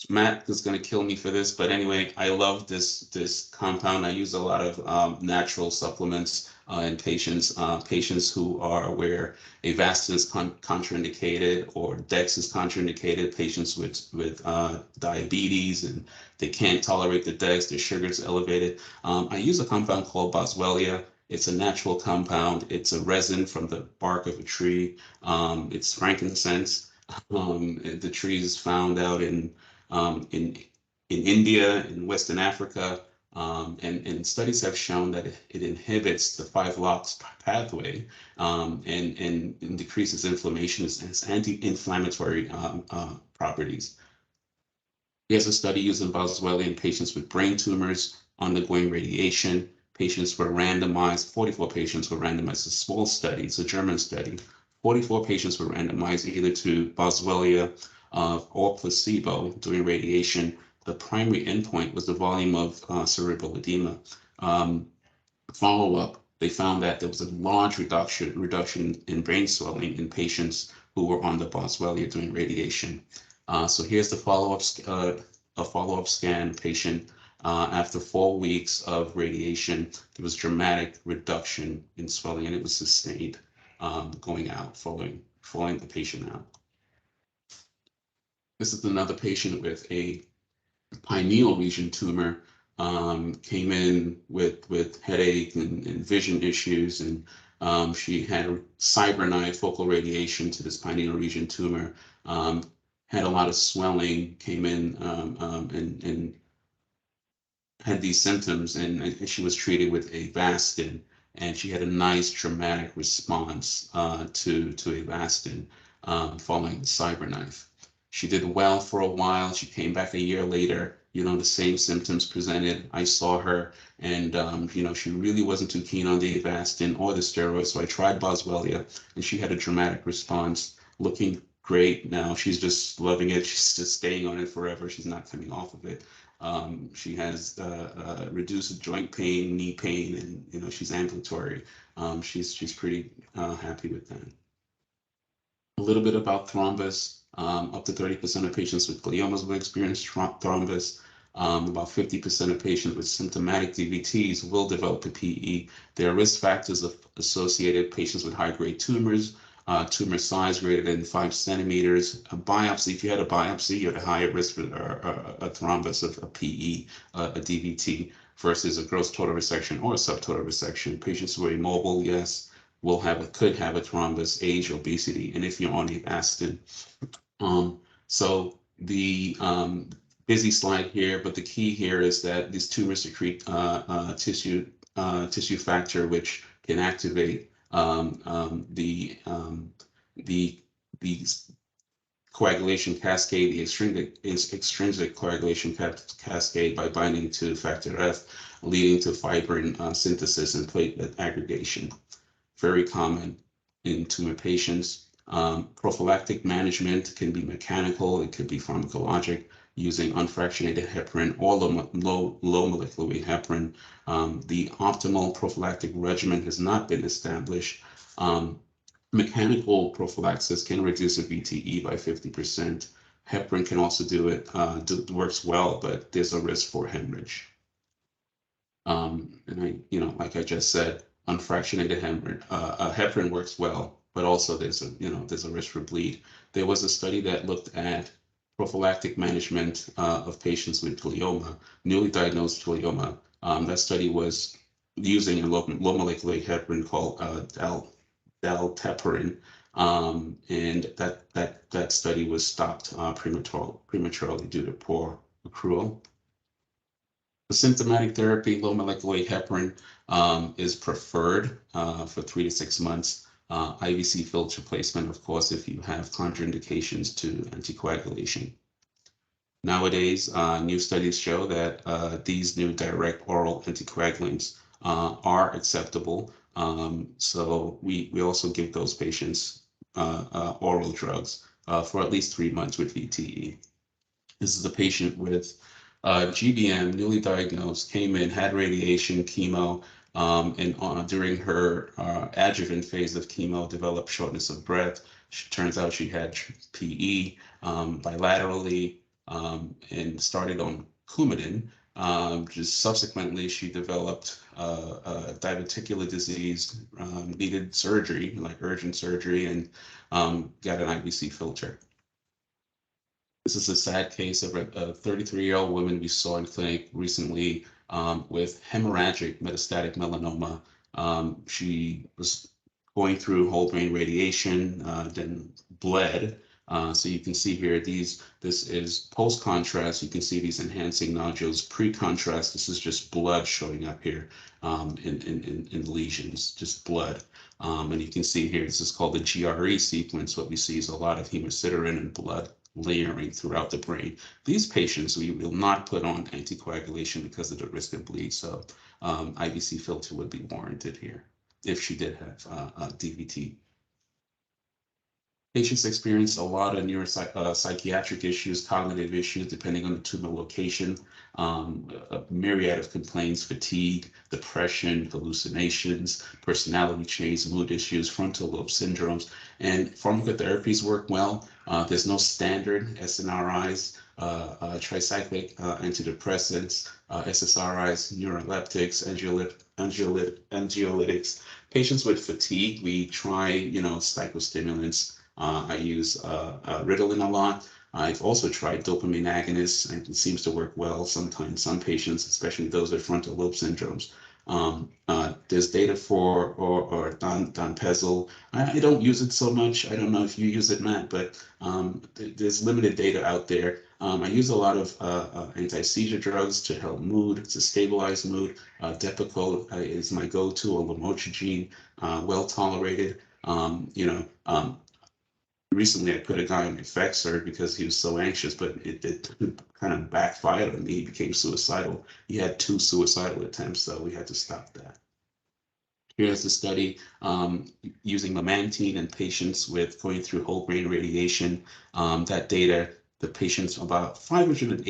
Matt is going to kill me for this, but anyway, I love this compound. I use a lot of natural supplements in patients who are where Avastin is contraindicated or DEX is contraindicated, patients with diabetes and they can't tolerate the DEX, their sugar's elevated. I use a compound called Boswellia. It's a natural compound. It's a resin from the bark of a tree. It's frankincense. The tree is found out in in India, in Western Africa, and studies have shown that it inhibits the 5-LOX pathway and decreases inflammation, has anti-inflammatory properties. Here's a study using Boswellia in patients with brain tumors undergoing radiation. Patients were randomized, 44 patients were randomized, a small study, it's a German study. 44 patients were randomized either to Boswellia or placebo during radiation. The primary endpoint was the volume of cerebral edema. Follow-up, they found that there was a large reduction in brain swelling in patients who were on the Boswellia during radiation. So here's the follow-up scan patient. After 4 weeks of radiation, there was dramatic reduction in swelling, and it was sustained going out, following the patient out. This is another patient with a pineal region tumor, came in with headache and vision issues, and she had CyberKnife focal radiation to this pineal region tumor, had a lot of swelling, came in and had these symptoms, and she was treated with Avastin, and she had a nice dramatic response to Avastin following the CyberKnife. She did well for a while. She came back a year later, the same symptoms presented. I saw her, and she really wasn't too keen on the Avastin or the steroids, so I tried Boswellia, and she had a dramatic response, looking great now. She's just loving it. She's just staying on it forever. She's not coming off of it. She has reduced joint pain, knee pain, and she's ambulatory. She's pretty happy with that. A little bit about thrombus. Up to 30% of patients with gliomas will experience thrombus. About 50% of patients with symptomatic DVTs will develop a PE. There are risk factors associated. Patients with high-grade tumors, tumor size greater than 5 centimeters. A biopsy, if you had a biopsy, you had a higher risk for a thrombus of a PE, a DVT, versus a gross total resection or a subtotal resection. Patients who are immobile, yes, could have a thrombus, age, obesity, and if you're on Avastin. So the busy slide here, but the key here is that these tumors secrete tissue factor, which can activate the coagulation cascade, the extrinsic coagulation cascade by binding to factor F, leading to fibrin synthesis and platelet aggregation. Very common in tumor patients. Prophylactic management can be mechanical, it could be pharmacologic, using unfractionated heparin or low molecular weight heparin. The optimal prophylactic regimen has not been established. Mechanical prophylaxis can reduce a VTE by 50%. Heparin can also do it, works well, but there's a risk for hemorrhage. And like I just said, unfractionated heparin works well, but also there's a risk for bleed. There was a study that looked at prophylactic management of patients with glioma, newly diagnosed glioma. That study was using a low molecular weight heparin called dalteparin, and that study was stopped prematurely due to poor accrual. The symptomatic therapy, low molecular weight heparin, is preferred for 3 to 6 months. IVC filter placement, of course, if you have contraindications to anticoagulation. Nowadays, new studies show that these new direct oral anticoagulants are acceptable. So we also give those patients oral drugs for at least 3 months with VTE. This is a patient with GBM, newly diagnosed, came in, had radiation, chemo, and during her adjuvant phase of chemo, developed shortness of breath. Turns out she had PE bilaterally and started on Coumadin. Just subsequently, she developed diverticular disease, needed surgery, like urgent surgery, and got an IVC filter. This is a sad case of a 33-year-old woman we saw in clinic recently with hemorrhagic metastatic melanoma. She was going through whole brain radiation, then bled, So you can see here, this is post-contrast. You can see these enhancing nodules. Pre-contrast, this is just blood showing up here in lesions, just blood. And you can see here, this is called the GRE sequence. What we see is a lot of hemosiderin and blood layering throughout the brain. These patients, we will not put on anticoagulation because of the risk of bleed. So IVC filter would be warranted here if she did have DVT. Patients experience a lot of neuropsychiatric issues, cognitive issues, depending on the tumor location, a myriad of complaints, fatigue, depression, hallucinations, personality change, mood issues, frontal lobe syndromes, and pharmacotherapies work well. There's no standard SNRIs, tricyclic antidepressants, SSRIs, neuroleptics, anxiolytics. Patients with fatigue, we try, psychostimulants. I use Ritalin a lot. I've also tried dopamine agonists, and it seems to work well sometimes, some patients, especially those with frontal lobe syndromes. There's data for or Donpezil. I don't use it so much. I don't know if you use it, Matt, but there's limited data out there. I use a lot of anti-seizure drugs to help mood, to stabilize mood. Depakote is my go-to, or lamotrigine, well tolerated. Recently I put a guy on Effexor because he was so anxious, but it kind of backfired on me. He became suicidal. He had 2 suicidal attempts, so we had to stop that. Here's the study using lamantine in patients with going through whole brain radiation. That data, the patients, about 500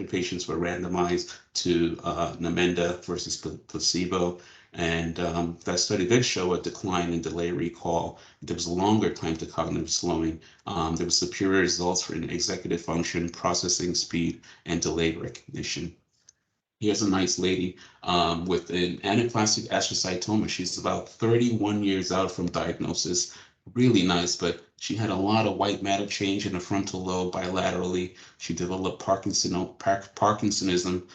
patients were randomized to Namenda versus placebo. And that study did show a decline in delay recall. There was a longer time to cognitive slowing. There was superior results for executive function, processing speed, and delayed recognition. Here's a nice lady with an anaplastic astrocytoma. She's about 31 years out from diagnosis. Really nice, but she had a lot of white matter change in the frontal lobe bilaterally. She developed Parkinsonism,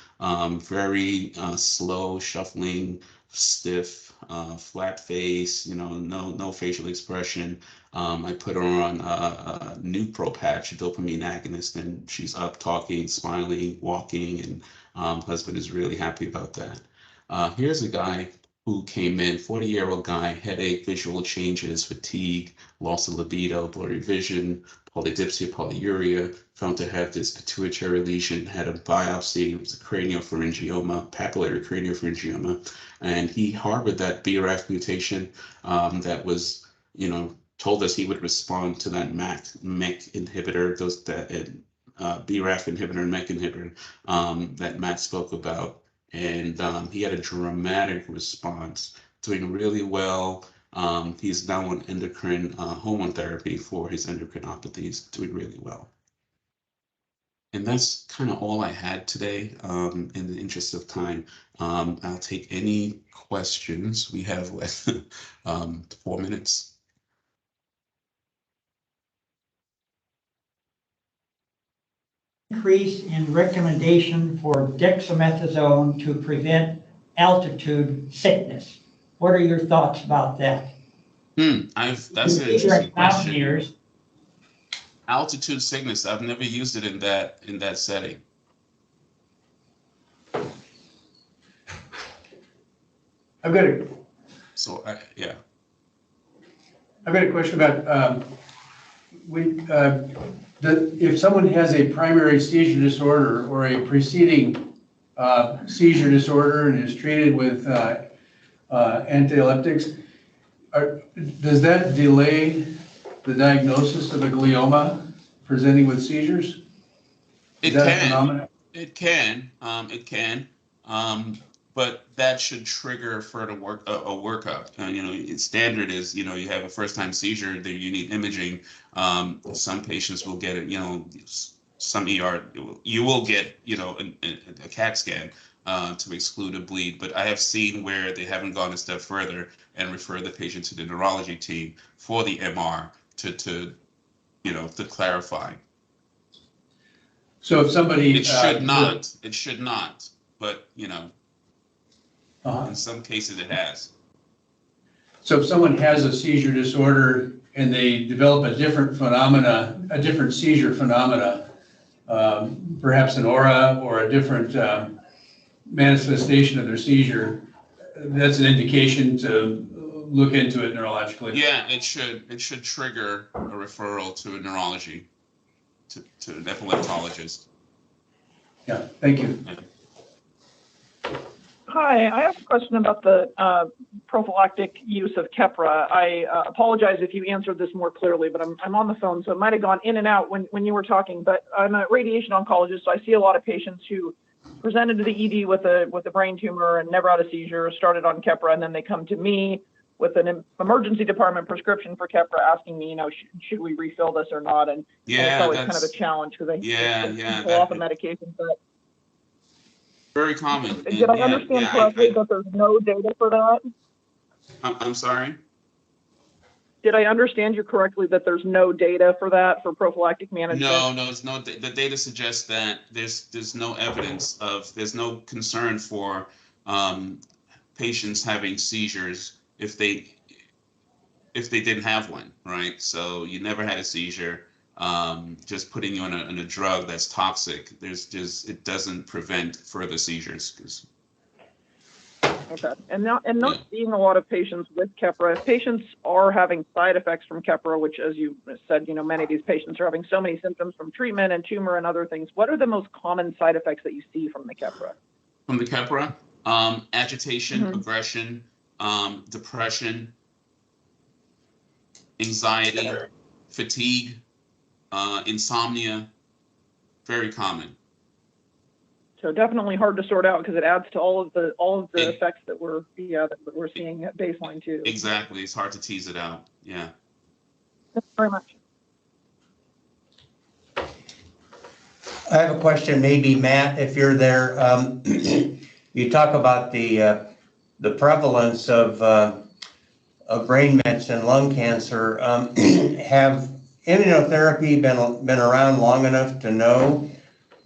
very slow, shuffling, stiff, flat face, no facial expression. I put her on a Nupro patch, a dopamine agonist, and she's up talking, smiling, walking, and husband is really happy about that. Here's a guy who came in, 40-year-old guy, headache, visual changes, fatigue, loss of libido, blurry vision, polydipsia, polyuria, found to have this pituitary lesion, had a biopsy, it was a craniopharyngioma, papillary craniopharyngioma, and he harbored that BRAF mutation that was, told us he would respond to that MEK inhibitor, BRAF inhibitor and MEK inhibitor that Matt spoke about. And he had a dramatic response, doing really well. He's now on endocrine hormone therapy for his endocrinopathies, doing really well. And that's kind of all I had today. In the interest of time, I'll take any questions. We have 4 minutes. Increase in recommendation for dexamethasone to prevent altitude sickness. What are your thoughts about that? That's an interesting question. Altitude sickness, I've never used it in that setting. I've got a question about if someone has a primary seizure disorder or a preceding seizure disorder and is treated with antiepileptics, does that delay the diagnosis of a glioma presenting with seizures? It can. But that should trigger further a workup. Standard is, you have a first-time seizure, that you need imaging. Some patients will get it, some ER, you will get, a CAT scan to exclude a bleed. But I have seen where they haven't gone a step further and refer the patient to the neurology team for the MR to clarify. So if somebody it should not, but in some cases it has. So if someone has a seizure disorder and they develop a different phenomena, a different seizure phenomena, perhaps an aura or a different manifestation of their seizure, that's an indication to look into it neurologically. Yeah, it should trigger a referral to a neurology, to an epileptologist. Yeah, thank you. Hi, I have a question about the prophylactic use of Keppra. I apologize if you answered this more clearly, but I'm on the phone, so it might have gone in and out when you were talking. But I'm a radiation oncologist, so I see a lot of patients who presented to the ED with a brain tumor and never had a seizure, started on Keppra, and then they come to me with an emergency department prescription for Keppra, asking me, should we refill this or not? And it's always kind of a challenge because they pull off a medication. But very common. did I understand correctly that there's no data for that? I'm sorry? Did I understand you correctly that there's no data for that, for prophylactic management? No, it's no. The data suggests that there's no evidence there's no concern for patients having seizures if they didn't have one, right? So you never had a seizure. Just putting you on a drug that's toxic, it doesn't prevent further seizures. Okay, and not seeing a lot of patients with Keppra. If patients are having side effects from Keppra, which, as you said, many of these patients are having so many symptoms from treatment and tumor and other things. What are the most common side effects that you see from the Keppra? From the Keppra, agitation, aggression, depression, anxiety, fatigue, insomnia, very common. So definitely hard to sort out because it adds to all of the effects that we're seeing at baseline too. Exactly, it's hard to tease it out. Yeah. Thank you very much. I have a question, maybe Matt, if you're there. You talk about the prevalence of brain mets and lung cancer. Have immunotherapy been around long enough to know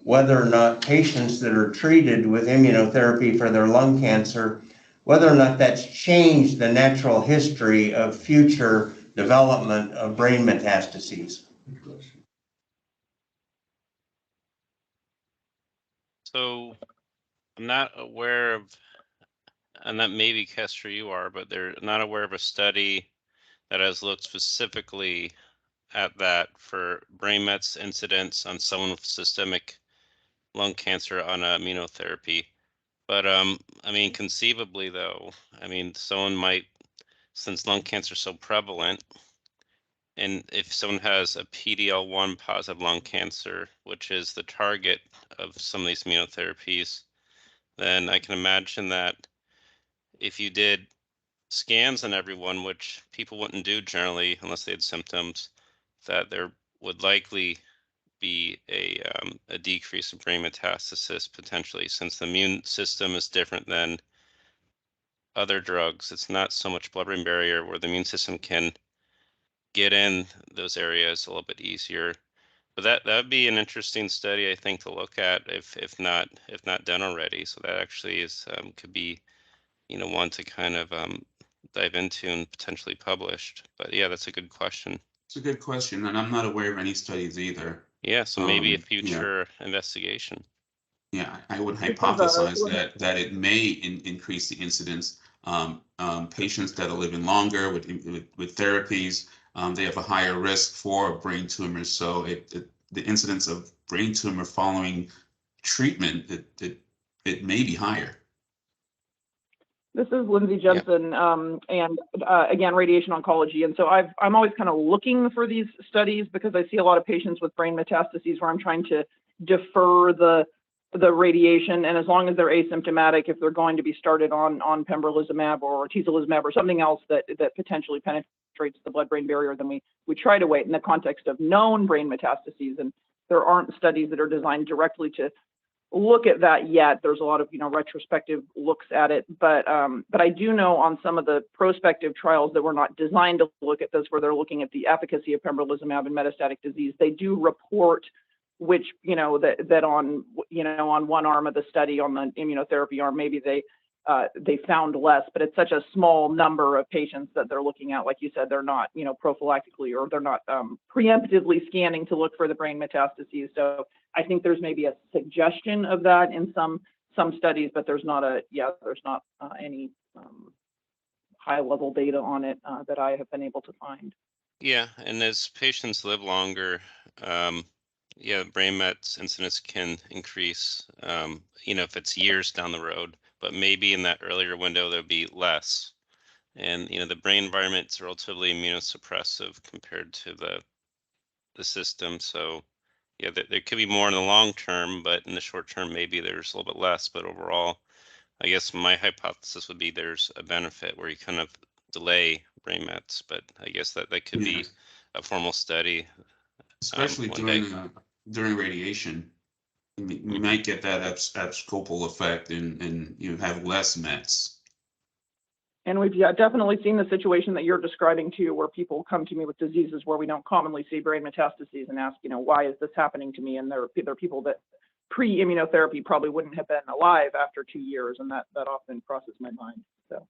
whether or not patients that are treated with immunotherapy for their lung cancer, whether or not that's changed the natural history of future development of brain metastases? So I'm not aware of, and that maybe Kester you are, but they're not aware of a study that has looked specifically at that for brain mets incidence on someone with systemic lung cancer on immunotherapy. But I mean, conceivably though, I mean, someone might, since lung cancer is so prevalent, and if someone has a PD-L1 positive lung cancer, which is the target of some of these immunotherapies, then I can imagine that if you did scans on everyone, which people wouldn't do generally unless they had symptoms, that there would likely be a decrease in brain metastasis potentially, since the immune system is different than other drugs. It's not so much blood-brain barrier where the immune system can get in those areas a little bit easier. But that would be an interesting study, I think, to look at if not done already. So that actually is could be one to kind of dive into and potentially published. But yeah, that's a good question. It's a good question, and I'm not aware of any studies either. Yeah, so maybe a future investigation. Yeah, I would hypothesize that it may increase the incidence. Patients that are living longer with therapies, they have a higher risk for brain tumors. So the incidence of brain tumor following treatment, it may be higher. This is Lindsay Jensen, and again, radiation oncology. And so I'm always kind of looking for these studies because I see a lot of patients with brain metastases where I'm trying to defer the radiation. And as long as they're asymptomatic, if they're going to be started on pembrolizumab or atezolizumab or something else that potentially penetrates the blood-brain barrier, then we try to wait in the context of known brain metastases. And there aren't studies that are designed directly to look at that yet. There's a lot of retrospective looks at it, but I do know on some of the prospective trials that were not designed to look at this, where they're looking at the efficacy of pembrolizumab in metastatic disease, they do report which that on one arm of the study, on the immunotherapy arm, maybe they they found less, but it's such a small number of patients that they're looking at. Like you said, they're not, you know, prophylactically, or they're not preemptively scanning to look for the brain metastases. So I think there's maybe a suggestion of that in some studies, but there's not any high level data on it that I have been able to find. Yeah, and as patients live longer, yeah, brain mets incidence can increase, you know, if it's years down the road, but maybe in that earlier window, there'll be less. And, you know, the brain environment's relatively immunosuppressive compared to the system. So, yeah, there could be more in the long term, but in the short term, maybe there's a little bit less. But overall, I guess my hypothesis would be there's a benefit where you kind of delay brain mets, but I guess that could be Yes. a formal study Especially one day. during radiation. You might get that abscopal effect and you have less mets. And we've definitely seen the situation that you're describing too, where people come to me with diseases where we don't commonly see brain metastases and ask, you know, why is this happening to me? And there are people that pre-immunotherapy probably wouldn't have been alive after 2 years, and that often crosses my mind. So.